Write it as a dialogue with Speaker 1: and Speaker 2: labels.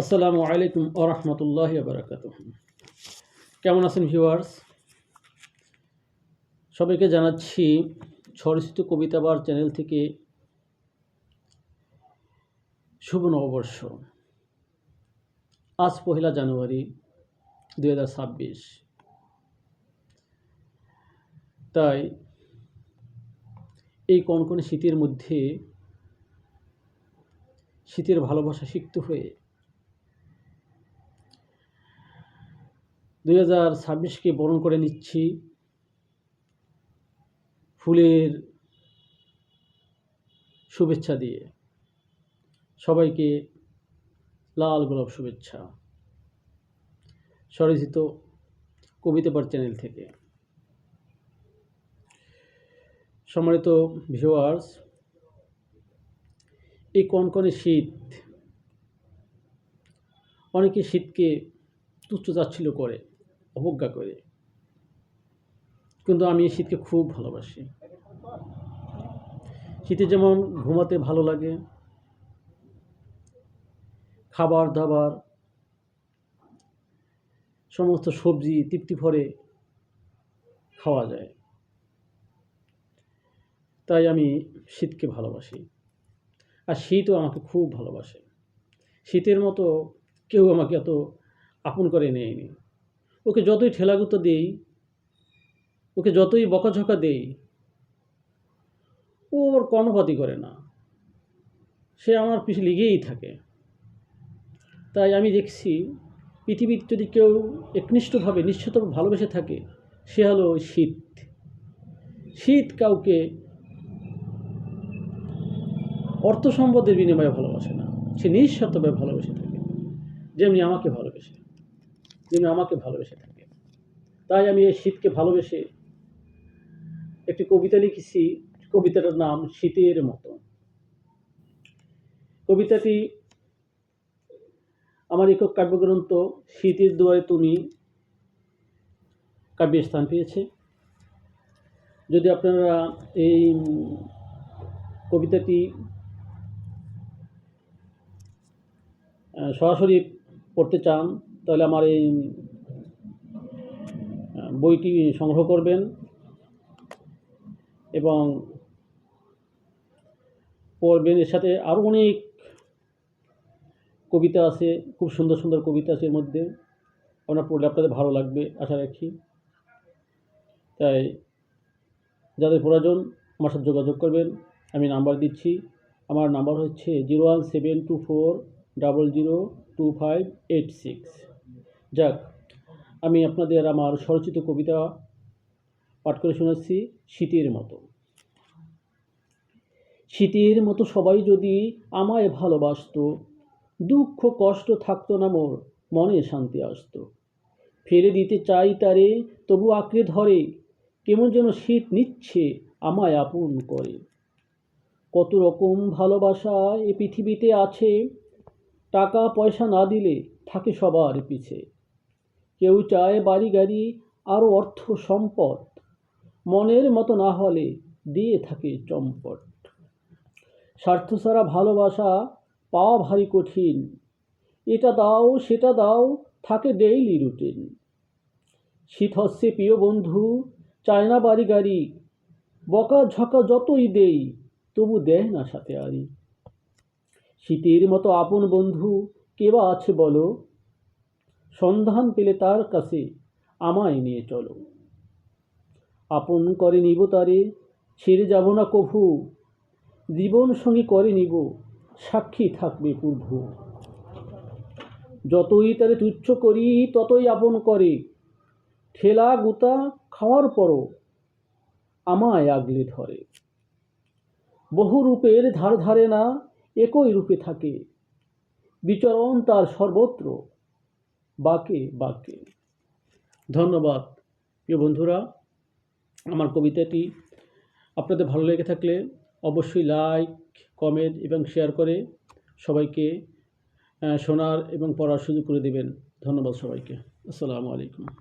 Speaker 1: আসসালামু আলাইকুম ওয়া রাহমাতুল্লাহি ওয়া বারাকাতুহু। কেমন আছেন ভিউয়ার্স? সবাইকে জানাচ্ছি স্বরচিত কবিতাবার চ্যানেল থেকে শুভ নববর্ষ। আজ ১লা জানুয়ারি ২০২৬। তাই এই কনকনে শীতের মধ্যে শীতের ভালোবাসা সিক্ত হয়ে ২০২৬কে বরণ করে নিচ্ছি ফুলের শুভেচ্ছা দিয়ে। সবাইকে লাল গোলাপ শুভেচ্ছা স্বরচিত কবিতাবার চ্যানেল থেকে। সম্মানিত ভিউয়ার্স, এই কনকনে শীত, অনেকে শীতকে তুচ্ছ-তাচ্ছিল্য করে, অবজ্ঞা করে, কিন্তু আমি এই শীতকে খুব ভালোবাসি। শীতে যেমন ঘুমাতে ভালো লাগে, খাবার দাবার সমস্ত সবজি তৃপ্তি ভরে খাওয়া যায়, তাই আমি শীতকে ভালোবাসি। আর শীতও আমাকে খুব ভালোবাসে। শীতের মতো কেউ আমাকে এত আপন করে নেয়নি। ওকে যতই ঠেলাগুতো দেই, ওকে যতই বকাঝকা দেই, ও ওর কর্ণপাতই করে না, সে আমার পিছু লেগেই থাকে। তাই আমি দেখছি পৃথিবীর যদি কেউ একনিষ্ঠভাবে নিশ্চিতভাবে ভালোবেসে থাকে, সে হলো শীত। শীত কাউকে অর্থ সম্পদের বিনিময়ে ভালোবাসে না, সে নিঃস্বার্থভাবে ভালোবেসে থাকে, যেমনি আমাকে ভালোবেসে থাকে। তাই আমি এই শীতকে ভালোবেসে একটি কবিতা লিখেছি। কবিতাটার নাম শীতের মতো। কবিতাটি আমার একক কাব্যগ্রন্থ শীতের দুয়ারে তুমি কাব্যে স্থান পেয়েছে। যদি আপনারা এই কবিতাটি সরাসরি পড়তে চান, তাহলে আমার এই বইটি সংগ্রহ করবেন এবং পড়বেন। এর সাথে আরও অনেক কবিতা আছে, খুব সুন্দর সুন্দর কবিতা আছে এর মধ্যে। আপনারা পড়লে আপনাদের ভালো লাগবে আশা রাখি। তাই যাদের প্রয়োজন আমার সাথে যোগাযোগ করবেন। আমি নাম্বার দিচ্ছি। আমার নাম্বার হচ্ছে 01724002586। যাক, আমি আপনাদের আমার স্বরচিত কবিতা পাঠ করে শোনাচ্ছি। শীতের মতো। শীতের মতো সবাই যদি আমায় ভালোবাসতো, দুঃখ কষ্ট থাকতো না মোর, মনে শান্তি আসতো। ফেলে দিতে চাই তারে, তবু আঁকড়ে ধরে, কেমন যেন শীত নিচ্ছে আমায় আপন করে। কত রকম ভালোবাসা এ পৃথিবীতে আছে, টাকা পয়সা না দিলে থাকে সবার পিছে। কেউ চায় বাড়ি গাড়ি আরও অর্থ সম্পদ, মনের মতো না হলে দিয়ে থাকে চম্পট। স্বার্থ ছাড়া ভালোবাসা পাওয়া ভারী কঠিন, এটা দাও সেটা দাও থাকে ডেইলি রুটিন। শীত হচ্ছে প্রিয় বন্ধু, চায় না বাড়ি গাড়ি, বকা ঝকা যতই দেই তবু দেয় না সাথে আরি। শীতের মতো আপন বন্ধু কে বা আছে বলো, সন্ধান পেলে তার কাছে আমায় নিয়ে চলো। আপন করে নিব তারে, ছেড়ে যাব না কভু, জীবন সঙ্গী করে নিব, সাক্ষী থাকবে পূর্ব। যতই তারে তুচ্ছ করি ততই আপন করে, ঠেলা গুতা খাওয়ার পরও আমায় আগলে ধরে। বহু রূপের ধার ধারে না, একই রূপে থাকে, বিচরণ তার সর্বত্র বাঁকে বাঁকে। ধন্যবাদ প্রিয় বন্ধুরা। আমার কবিতাটি আপনাদের ভালো লেগে থাকলে অবশ্যই লাইক, কমেন্ট এবং শেয়ার করে সবাইকে শোনার এবং পড়ার সুযোগ করে দেবেন। ধন্যবাদ সবাইকে। আসসালামু আলাইকুম।